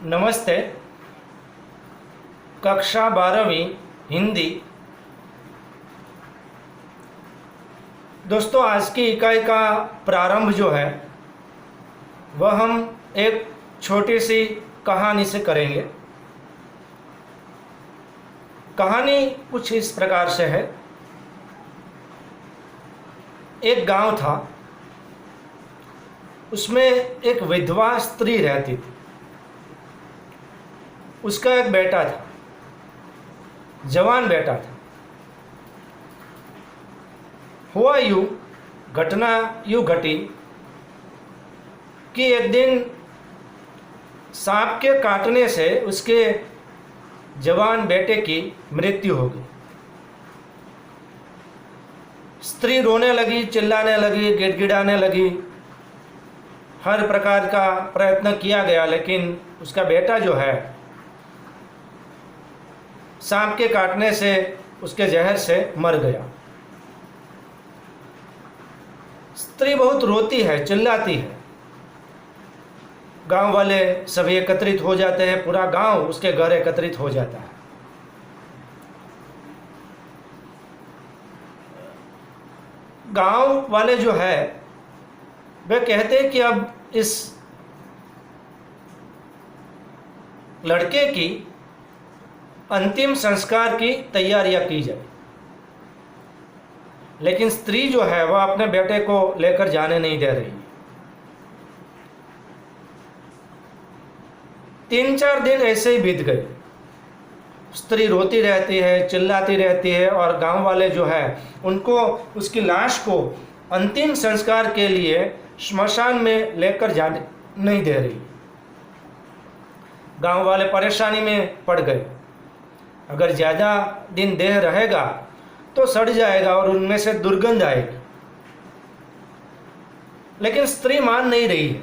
नमस्ते। कक्षा 12वीं हिंदी। दोस्तों, आज की इकाई का प्रारंभ जो है वह हम एक छोटी सी कहानी से करेंगे। कहानी कुछ इस प्रकार से है। एक गांव था, उसमें एक विधवा स्त्री रहती थी। उसका एक बेटा था, जवान बेटा था। घटना यूँ घटी कि एक दिन सांप के काटने से उसके जवान बेटे की मृत्यु हो गई। स्त्री रोने लगी, चिल्लाने लगी, गिड़गिड़ाने लगी। हर प्रकार का प्रयत्न किया गया, लेकिन उसका बेटा जो है सांप के काटने से, उसके जहर से मर गया। स्त्री बहुत रोती है, चिल्लाती है। गांव वाले सभी एकत्रित हो जाते हैं, पूरा गांव उसके घर एकत्रित हो जाता है। गांव वाले जो है वे कहते हैं कि अब इस लड़के की अंतिम संस्कार की तैयारियां की जाए। लेकिन स्त्री जो है वह अपने बेटे को लेकर जाने नहीं दे रही। 3-4 दिन ऐसे ही बीत गए। स्त्री रोती रहती है, चिल्लाती रहती है, और गांव वाले जो है उनको उसकी लाश को अंतिम संस्कार के लिए श्मशान में लेकर जाने नहीं दे रही। गांव वाले परेशानी में पड़ गए। अगर ज़्यादा दिन देह रहेगा तो सड़ जाएगा और उनमें से दुर्गंध आएगी। लेकिन स्त्री मान नहीं रही है।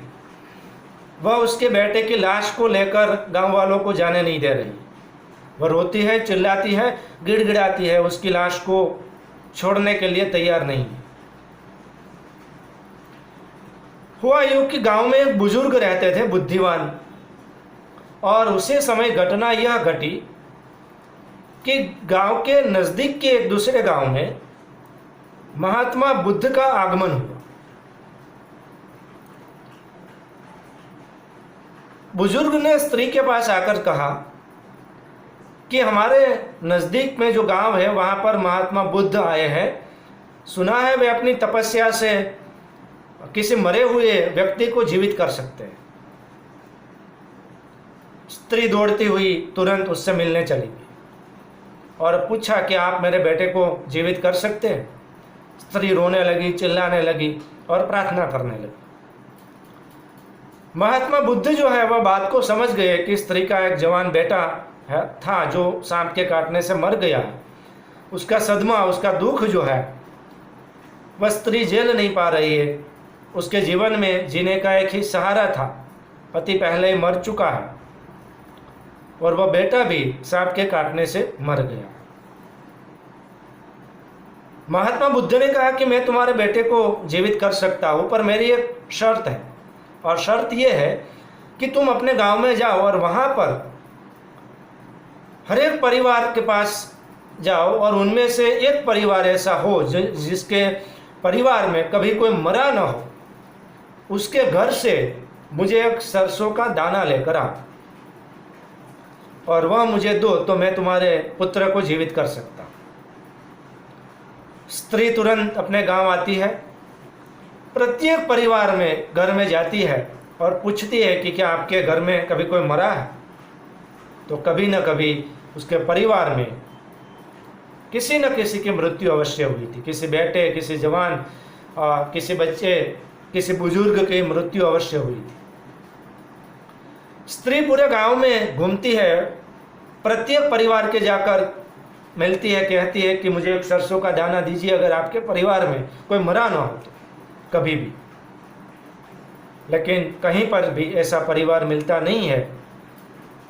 वह उसके बेटे की लाश को लेकर गांव वालों को जाने नहीं दे रही। वह रोती है, चिल्लाती है, गिड़गिड़ाती है, उसकी लाश को छोड़ने के लिए तैयार नहीं है। हुआ यूं कि गांव में एक बुजुर्ग रहते थे, बुद्धिमान। और उसी समय घटना यह घटी कि गांव के नज़दीक के एक दूसरे गांव में महात्मा बुद्ध का आगमन हुआ। बुजुर्ग ने स्त्री के पास आकर कहा कि हमारे नज़दीक में जो गांव है वहां पर महात्मा बुद्ध आए हैं। सुना है वे अपनी तपस्या से किसी मरे हुए व्यक्ति को जीवित कर सकते हैं। स्त्री दौड़ती हुई तुरंत उससे मिलने चली गई और पूछा कि आप मेरे बेटे को जीवित कर सकते हैं। स्त्री रोने लगी, चिल्लाने लगी और प्रार्थना करने लगी। महात्मा बुद्ध जो है वह बात को समझ गए कि स्त्री का एक जवान बेटा था जो सांप के काटने से मर गया है। उसका सदमा, उसका दुख जो है वह स्त्री झेल नहीं पा रही है। उसके जीवन में जीने का एक ही सहारा था। पति पहले ही मर चुका है और वह बेटा भी सांप के काटने से मर गया। महात्मा बुद्ध ने कहा कि मैं तुम्हारे बेटे को जीवित कर सकता हूँ, पर मेरी एक शर्त है। और शर्त यह है कि तुम अपने गांव में जाओ और वहाँ पर हर एक परिवार के पास जाओ और उनमें से एक परिवार ऐसा हो जिसके परिवार में कभी कोई मरा न हो। उसके घर से मुझे एक सरसों का दाना लेकर आओ और वह मुझे दो, तो मैं तुम्हारे पुत्र को जीवित कर सकता हूँ। स्त्री तुरंत अपने गांव आती है, प्रत्येक परिवार में घर में जाती है और पूछती है कि क्या आपके घर में कभी कोई मरा है। तो कभी न कभी उसके परिवार में किसी न किसी की मृत्यु अवश्य हुई थी। किसी बेटे, किसी जवान, किसी बच्चे, किसी बुजुर्ग की मृत्यु अवश्य हुई थी। स्त्री पूरे गांव में घूमती है, प्रत्येक परिवार के जाकर मिलती है, कहती है कि मुझे एक सरसों का दाना दीजिए अगर आपके परिवार में कोई मरा ना हो तो, कभी भी। लेकिन कहीं पर भी ऐसा परिवार मिलता नहीं है।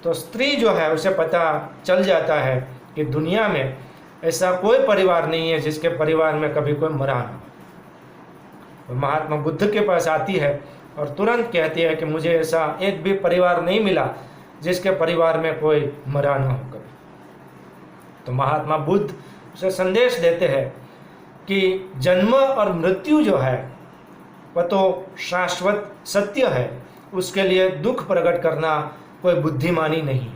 तो स्त्री जो है उसे पता चल जाता है कि दुनिया में ऐसा कोई परिवार नहीं है जिसके परिवार में कभी कोई मरा ना हो। महात्मा बुद्ध के पास आती है और तुरंत कहती है कि मुझे ऐसा एक भी परिवार नहीं मिला जिसके परिवार में कोई मरा ना हो कभी। तो महात्मा बुद्ध उसे संदेश देते हैं कि जन्म और मृत्यु जो है वह तो शाश्वत सत्य है, उसके लिए दुख प्रकट करना कोई बुद्धिमानी नहीं।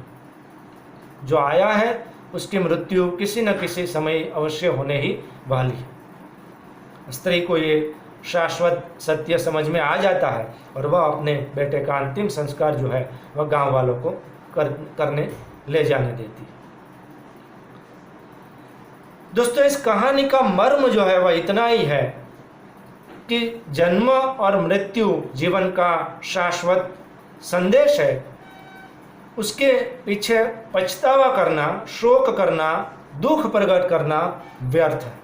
जो आया है उसकी मृत्यु किसी न किसी समय अवश्य होने ही वाली है। स्त्री को ये शाश्वत सत्य समझ में आ जाता है और वह अपने बेटे का अंतिम संस्कार जो है वह गांव वालों को करने ले जाने देती है। दोस्तों, इस कहानी का मर्म जो है वह इतना ही है कि जन्म और मृत्यु जीवन का शाश्वत संदेश है, उसके पीछे पछतावा करना, शोक करना, दुख प्रकट करना व्यर्थ है।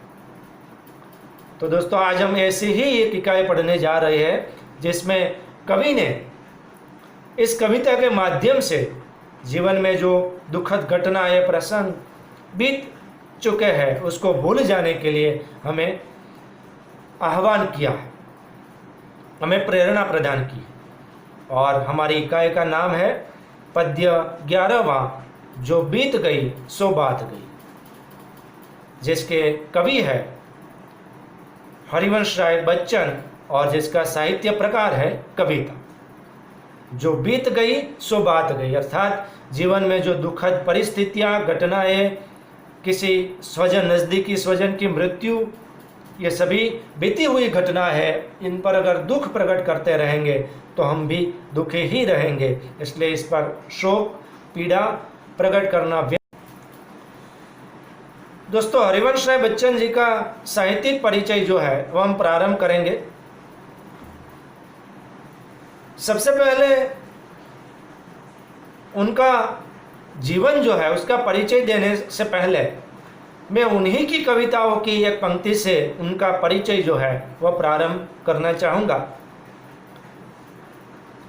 तो दोस्तों, आज हम ऐसी ही एक इकाई पढ़ने जा रहे हैं जिसमें कवि ने इस कविता के माध्यम से जीवन में जो दुखद घटनाएं, प्रसंग बीत चुके हैं उसको भूल जाने के लिए हमें आह्वान किया है, हमें प्रेरणा प्रदान की। और हमारी इकाई का नाम है पद्य 11वां, जो बीत गई सो बात गई, जिसके कवि है हरिवंश राय बच्चन और जिसका साहित्य प्रकार है कविता। जो बीत गई सो बात गई, अर्थात जीवन में जो दुखद परिस्थितियां, घटनाएं, किसी स्वजन, नज़दीकी स्वजन की मृत्यु, ये सभी बीती हुई घटना है। इन पर अगर दुख प्रकट करते रहेंगे तो हम भी दुखी ही रहेंगे, इसलिए इस पर शोक, पीड़ा प्रकट करना। दोस्तों, हरिवंश राय बच्चन जी का साहित्यिक परिचय जो है वह हम प्रारंभ करेंगे। सबसे पहले उनका जीवन जो है उसका परिचय देने से पहले मैं उन्हीं की कविताओं की एक पंक्ति से उनका परिचय जो है वह प्रारंभ करना चाहूँगा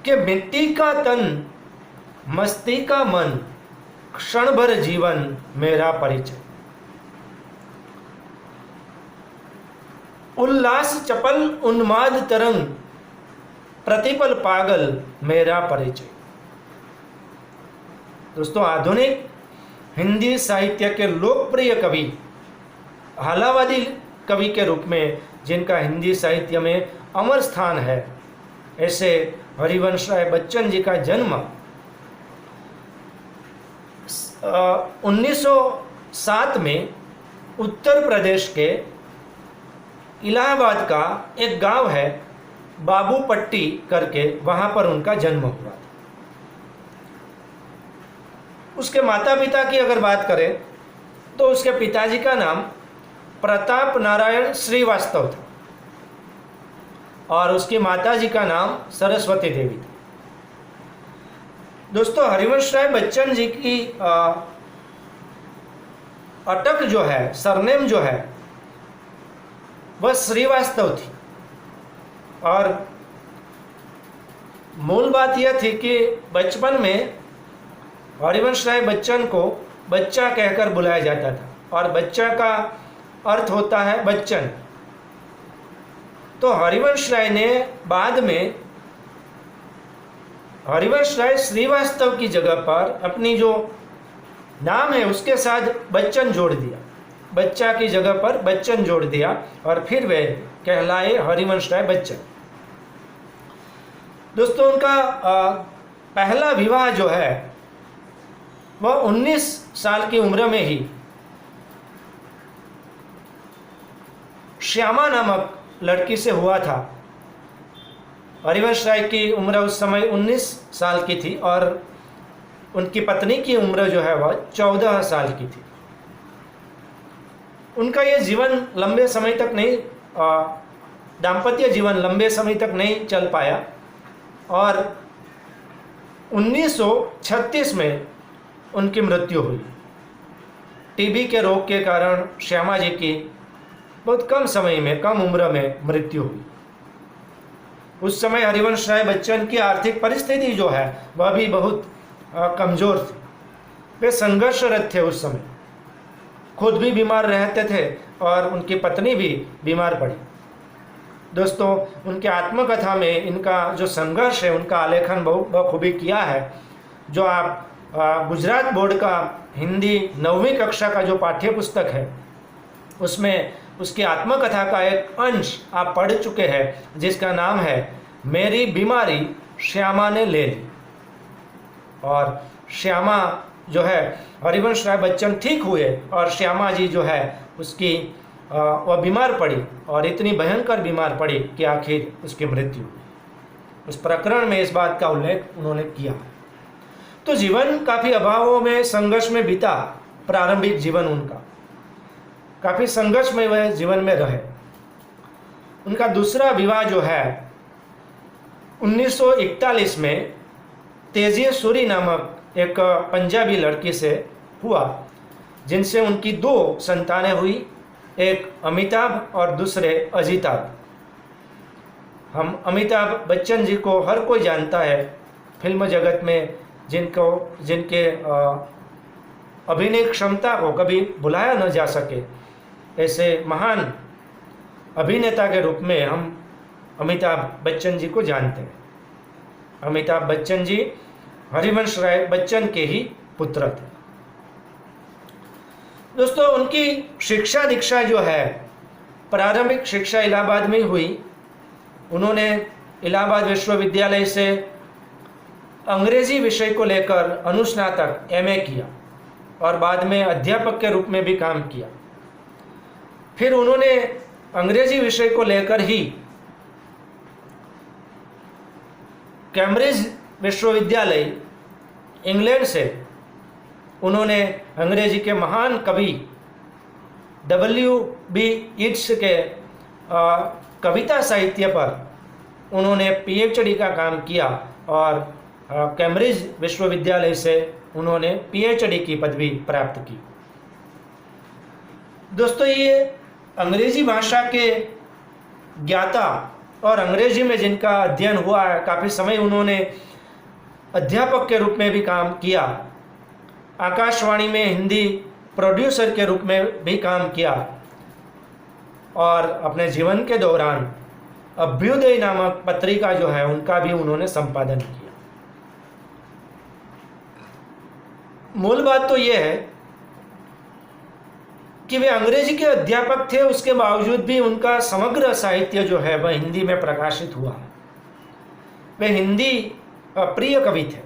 कि मिट्टी का तन, मस्ती का मन, क्षण भर जीवन मेरा परिचय। उल्लास चपल उन्माद तरंग, प्रतिपल पागल मेरा परिचय। दोस्तों, आधुनिक हिंदी साहित्य के लोकप्रिय कवि, हालावादी कवि के रूप में जिनका हिंदी साहित्य में अमर स्थान है, ऐसे हरिवंश राय बच्चन जी का जन्म 1907 में उत्तर प्रदेश के इलाहाबाद का एक गांव है बाबूपट्टी करके, वहाँ पर उनका जन्म हुआ था। उसके माता पिता की अगर बात करें तो उसके पिताजी का नाम प्रताप नारायण श्रीवास्तव था और उसकी माताजी का नाम सरस्वती देवी था। दोस्तों, हरिवंश राय बच्चन जी की अटक जो है, सरनेम जो है वह श्रीवास्तव थी। और मूल बात यह थी कि बचपन में हरिवंश राय बच्चन को बच्चा कहकर बुलाया जाता था और बच्चा का अर्थ होता है बच्चन। तो हरिवंश राय ने बाद में हरिवंश राय श्रीवास्तव की जगह पर अपनी जो नाम है उसके साथ बच्चन जोड़ दिया, बच्चा की जगह पर बच्चन जोड़ दिया और फिर वे कहलाए हरिवंश राय बच्चन। दोस्तों, उनका पहला विवाह जो है वह 19 साल की उम्र में ही श्यामा नामक लड़की से हुआ था। हरिवंश राय की उम्र उस समय 19 साल की थी और उनकी पत्नी की उम्र जो है वह 14 साल की थी। उनका ये जीवन लंबे समय तक नहीं, दाम्पत्य जीवन लंबे समय तक नहीं चल पाया और 1936 में उनकी मृत्यु हुई। टीबी के रोग के कारण श्यामा जी की बहुत कम समय में, कम उम्र में मृत्यु हुई। उस समय हरिवंश राय बच्चन की आर्थिक परिस्थिति जो है वह भी बहुत कमज़ोर थी। वे संघर्षरत थे उस समय, खुद भी बीमार रहते थे और उनकी पत्नी भी बीमार पड़ी। दोस्तों, उनके आत्मकथा में इनका जो संघर्ष है उनका आलेखन बहुत बखूबी किया है। जो आप गुजरात बोर्ड का हिंदी 9वीं कक्षा का जो पाठ्य पुस्तक है उसमें उसकी आत्मकथा का एक अंश आप पढ़ चुके हैं, जिसका नाम है मेरी बीमारी श्यामा ने ले ली। और श्यामा जो है, हरिवंश राय बच्चन ठीक हुए और श्यामा जी जो है उसकी वह बीमार पड़ी और इतनी भयंकर बीमार पड़ी कि आखिर उसकी मृत्यु। उस प्रकरण में इस बात का उल्लेख उन्होंने किया। तो जीवन काफ़ी अभावों में संघर्ष में बीता। प्रारंभिक जीवन उनका काफ़ी संघर्ष में वह जीवन में रहे। उनका दूसरा विवाह जो है 1941 में तेजिया सूरी नामक एक पंजाबी लड़की से हुआ, जिनसे उनकी 2 संतानें हुई, एक अमिताभ और दूसरे अजिताभ। हम अमिताभ बच्चन जी को हर कोई जानता है, फिल्म जगत में जिनके अभिनय क्षमता को कभी भुलाया न जा सके, ऐसे महान अभिनेता के रूप में हम अमिताभ बच्चन जी को जानते हैं। अमिताभ बच्चन जी हरिवंश राय बच्चन के ही पुत्र थे। दोस्तों, उनकी शिक्षा दीक्षा जो है, प्रारंभिक शिक्षा इलाहाबाद में हुई। उन्होंने इलाहाबाद विश्वविद्यालय से अंग्रेजी विषय को लेकर अनुस्नातक MA किया और बाद में अध्यापक के रूप में भी काम किया। फिर उन्होंने अंग्रेजी विषय को लेकर ही कैम्ब्रिज विश्वविद्यालय इंग्लैंड से उन्होंने अंग्रेजी के महान कवि W.B. yeats के कविता साहित्य पर उन्होंने PhD का काम किया और कैम्ब्रिज विश्वविद्यालय से उन्होंने PhD की पदवी प्राप्त की। दोस्तों, ये अंग्रेजी भाषा के ज्ञाता और अंग्रेजी में जिनका अध्ययन हुआ है, काफ़ी समय उन्होंने अध्यापक के रूप में भी काम किया, आकाशवाणी में हिंदी प्रोड्यूसर के रूप में भी काम किया और अपने जीवन के दौरान अभ्युदय नामक पत्रिका जो है उनका भी उन्होंने संपादन किया। मूल बात तो यह है कि वे अंग्रेजी के अध्यापक थे, उसके बावजूद भी उनका समग्र साहित्य जो है वह हिंदी में प्रकाशित हुआ। वे हिंदी प्रिय कवि थे।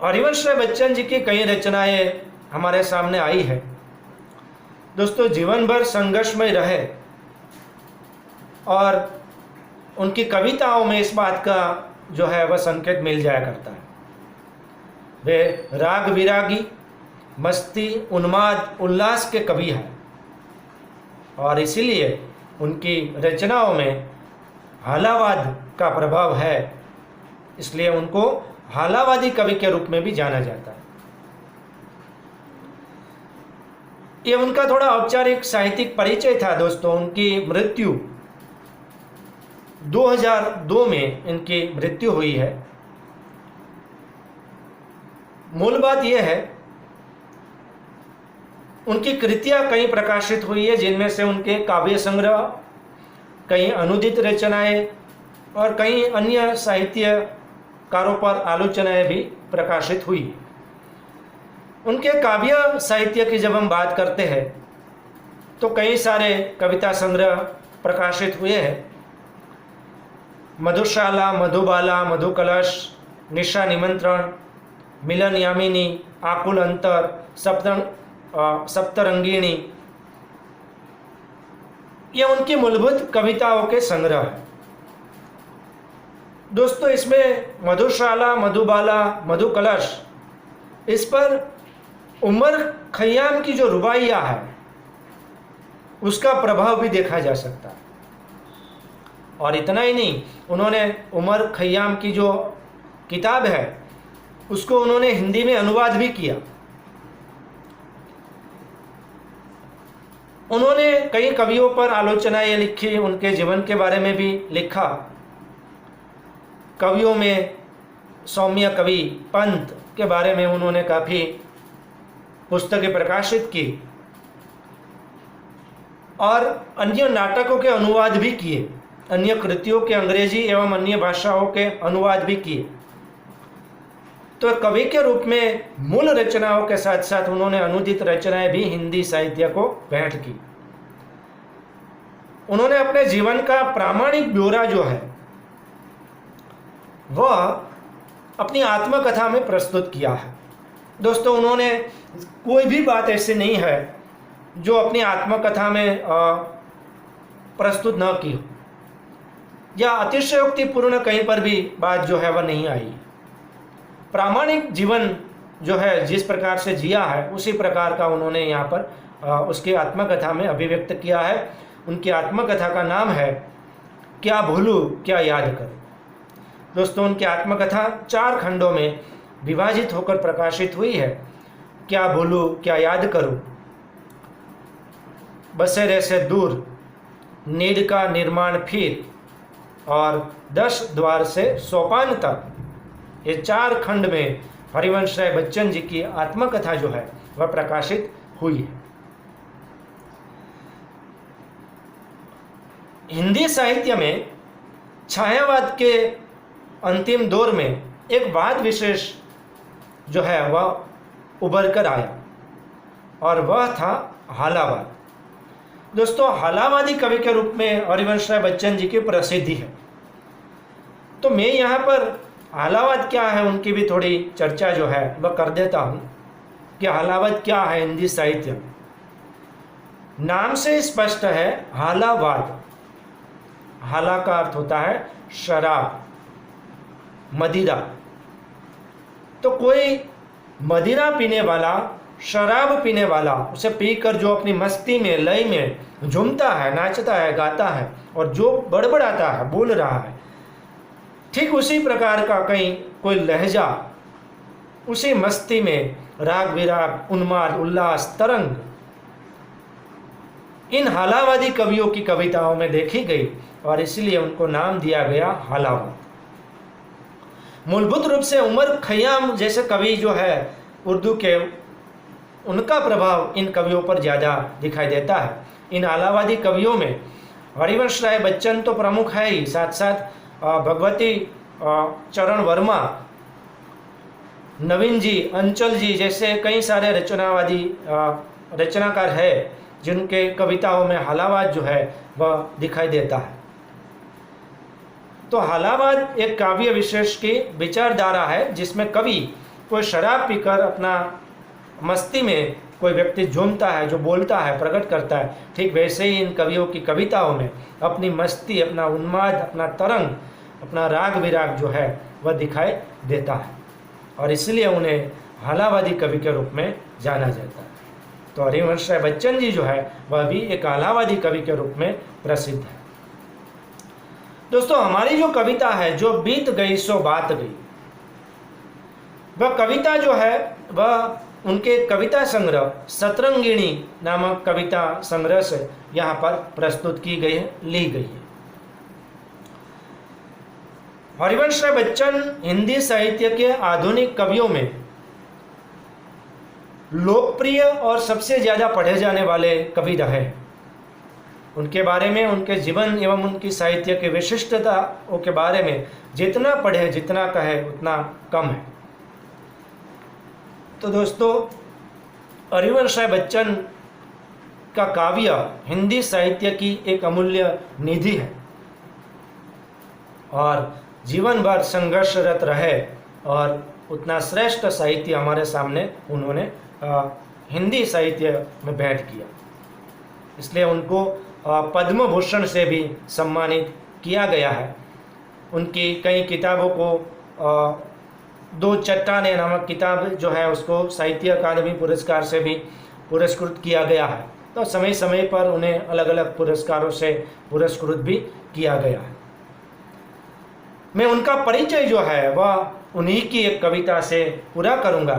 हरिवंश राय बच्चन जी की कई रचनाएं हमारे सामने आई है। दोस्तों, जीवन भर संघर्षमय रहे और उनकी कविताओं में इस बात का जो है वह संकेत मिल जाया करता है। वे राग विरागी, मस्ती, उन्माद, उल्लास के कवि हैं और इसीलिए उनकी रचनाओं में हालावाद का प्रभाव है, इसलिए उनको हालावादी कवि के रूप में भी जाना जाता है। ये उनका थोड़ा औपचारिक साहित्यिक परिचय था। दोस्तों, उनकी मृत्यु 2002 में इनकी मृत्यु हुई है। मूल बात यह है, उनकी कृतियां कई प्रकाशित हुई है, जिनमें से उनके काव्य संग्रह, कई अनुदित रचनाएं और कई अन्य साहित्यकारों पर आलोचनाएं भी प्रकाशित हुई। उनके काव्य साहित्य की जब हम बात करते हैं तो कई सारे कविता संग्रह प्रकाशित हुए हैं। मधुशाला, मधुबाला, मधुकलश, निशा निमंत्रण, मिलन यामिनी, आकुल अंतर, सप्तरंगिणी, ये उनकी मूलभूत कविताओं के संग्रह है। दोस्तों, इसमें मधुशाला, मधुबाला, मधुकलश, इस पर उमर खयाम की जो रुबाइया है उसका प्रभाव भी देखा जा सकता है। और इतना ही नहीं, उन्होंने उमर खयाम की जो किताब है उसको उन्होंने हिंदी में अनुवाद भी किया। उन्होंने कई कवियों पर आलोचनाएं लिखी, उनके जीवन के बारे में भी लिखा। कवियों में सौम्य कवि पंत के बारे में उन्होंने काफ़ी पुस्तकें प्रकाशित की और अन्य नाटकों के अनुवाद भी किए। अन्य कृतियों के अंग्रेजी एवं अन्य भाषाओं के अनुवाद भी किए। तो कवि के रूप में मूल रचनाओं के साथ साथ उन्होंने अनुदित रचनाएं भी हिंदी साहित्य को भेंट की। उन्होंने अपने जीवन का प्रामाणिक ब्यौरा जो है वह अपनी आत्मकथा में प्रस्तुत किया है। दोस्तों, उन्होंने कोई भी बात ऐसी नहीं है जो अपनी आत्मकथा में प्रस्तुत न की हो, या अतिशयोक्तिपूर्ण कहीं पर भी बात जो है वह नहीं आई। प्रामाणिक जीवन जो है जिस प्रकार से जिया है उसी प्रकार का उन्होंने यहाँ पर उसकी आत्मकथा में अभिव्यक्त किया है। उनकी आत्मकथा का नाम है क्या भूलूं क्या याद करूं। दोस्तों, उनकी आत्मकथा 4 खंडों में विभाजित होकर प्रकाशित हुई है। क्या भूलूं क्या याद करूं, बसेरे से दूर, नीड का निर्माण फिर और 10 द्वार से सोपान तक, ये 4 खंड में हरिवंश राय बच्चन जी की आत्मकथा जो है वह प्रकाशित हुई है। हिंदी साहित्य में छायावाद के अंतिम दौर में एक वाद विशेष जो है वह उभर कर आया और वह था हालावाद। दोस्तों, हालावादी कवि के रूप में हरिवंश राय बच्चन जी की प्रसिद्धि है। तो मैं यहाँ पर हालावाद क्या है उनकी भी थोड़ी चर्चा जो है वह कर देता हूँ कि हालावाद क्या है हिंदी साहित्य में। नाम से स्पष्ट है, हालावाद, हाला का अर्थ होता है शराब, मदिरा। तो कोई मदिरा पीने वाला, शराब पीने वाला, उसे पीकर जो अपनी मस्ती में, लय में झूमता है, नाचता है, गाता है और जो बड़बड़ाता है, बोल रहा है, ठीक उसी प्रकार का कहीं कोई लहजा, उसी मस्ती में राग विराग, उन्माद, उल्लास, तरंग इन हालावादी कवियों की कविताओं में देखी गई और इसलिए उनको नाम दिया गया हालावाद। मूलभूत रूप से उमर खयाम जैसे कवि जो है उर्दू के, उनका प्रभाव इन कवियों पर ज़्यादा दिखाई देता है। इन हालावादी कवियों में हरिवंश राय बच्चन तो प्रमुख है ही, साथ साथ भगवती चरण वर्मा, नवीन जी, अंचल जी जैसे कई सारे रचनाकार है जिनके कविताओं में हालावाद जो है वह दिखाई देता है। तो हालावाद एक काव्य विशेष की विचारधारा है जिसमें कवि कोई शराब पीकर अपना मस्ती में कोई व्यक्ति झूमता है, जो बोलता है, प्रकट करता है। ठीक वैसे ही इन कवियों की कविताओं में अपनी मस्ती, अपना उन्माद, अपना तरंग, अपना राग विराग जो है वह दिखाई देता है और इसलिए उन्हें हालावादी कवि के रूप में जाना जाता है। तो हरिवंश राय बच्चन जी जो है वह भी एक हालावादी कवि के रूप में प्रसिद्ध है। दोस्तों, हमारी जो कविता है, जो बीत गई सो बात गई, वह कविता जो है वह उनके कविता संग्रह सतरंगिणी नामक कविता संग्रह से यहाँ पर प्रस्तुत की गई है, ली गई है। हरिवंश राय बच्चन हिंदी साहित्य के आधुनिक कवियों में लोकप्रिय और सबसे ज़्यादा पढ़े जाने वाले कवि रहे। उनके बारे में, उनके जीवन एवं उनकी साहित्य की विशिष्टताओं के बारे में जितना पढ़े, जितना कहे उतना कम है। तो दोस्तों, हरिवंश राय बच्चन का काव्य हिंदी साहित्य की एक अमूल्य निधि है और जीवन भर संघर्षरत रहे और उतना श्रेष्ठ साहित्य हमारे सामने उन्होंने हिंदी साहित्य में भेंट किया। इसलिए उनको पद्म भूषण से भी सम्मानित किया गया है। उनकी कई किताबों को दो चट्टाने नामक किताब जो है उसको साहित्य अकादमी पुरस्कार से भी पुरस्कृत किया गया है। तो समय समय पर उन्हें अलग अलग पुरस्कारों से पुरस्कृत भी किया गया है। मैं उनका परिचय जो है वह उन्हीं की एक कविता से पूरा करूँगा,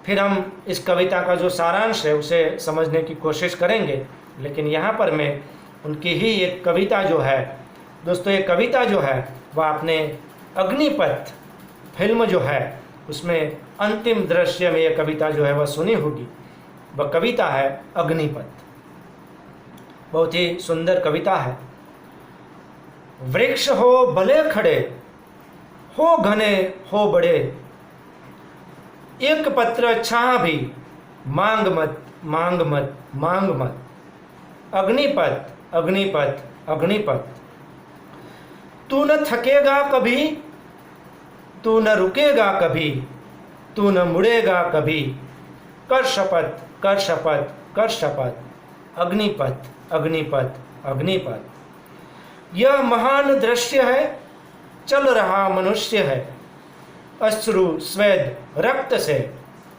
फिर हम इस कविता का जो सारांश है उसे समझने की कोशिश करेंगे। लेकिन यहाँ पर मैं उनकी ही एक कविता जो है, दोस्तों ये कविता जो है वह आपने अग्निपथ फिल्म जो है उसमें अंतिम दृश्य में यह कविता जो है वह सुनी होगी। वह कविता है अग्निपथ। बहुत ही सुंदर कविता है। वृक्ष हो भले खड़े, हो घने हो बड़े, एक पत्र छाह भी मांग मत मांग मत मांग मत। अग्निपथ अग्निपथ अग्निपथ, तू न थकेगा कभी, तू न रुकेगा कभी, तू न मुड़ेगा कभी, कर शपथ कर शपथ कर शपथ। अग्निपथ अग्निपथ अग्निपथ। यह महान दृश्य है, चल रहा मनुष्य है, अश्रु स्वेद रक्त से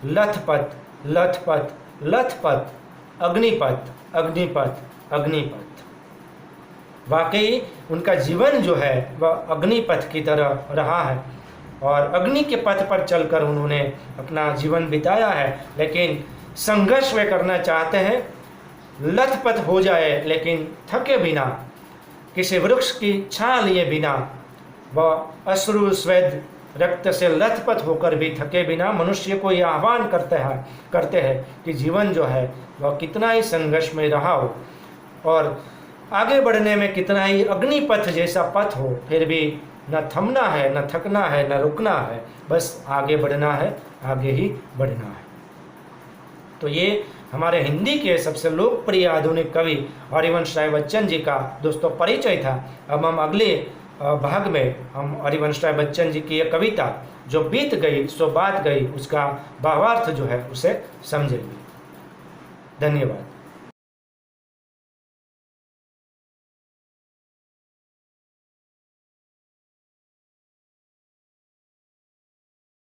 लथपथ लथपथ लथपथ। अग्निपथ अग्निपथ अग्निपथ। वाकई उनका जीवन जो है वह अग्निपथ की तरह रहा है और अग्नि के पथ पर चलकर उन्होंने अपना जीवन बिताया है। लेकिन संघर्ष वे करना चाहते हैं, लथपथ हो जाए लेकिन थके बिना, किसी वृक्ष की छां लिए बिना, वह अश्रु स्वेद रक्त से लथपथ होकर भी थके बिना मनुष्य को यह आह्वान करते हैं कि जीवन जो है वह कितना ही संघर्ष में रहा हो और आगे बढ़ने में कितना ही अग्निपथ जैसा पथ हो, फिर भी न थमना है, न थकना है, न रुकना है, बस आगे बढ़ना है, आगे ही बढ़ना है। तो ये हमारे हिंदी के सबसे लोकप्रिय आधुनिक कवि हरिवंश राय बच्चन जी का दोस्तों परिचय था। अब हम अगले भाग में हम हरिवंश राय बच्चन जी की ये कविता जो बीत गई सो बात गई, उसका भावार्थ जो है उसे समझेंगे। धन्यवाद।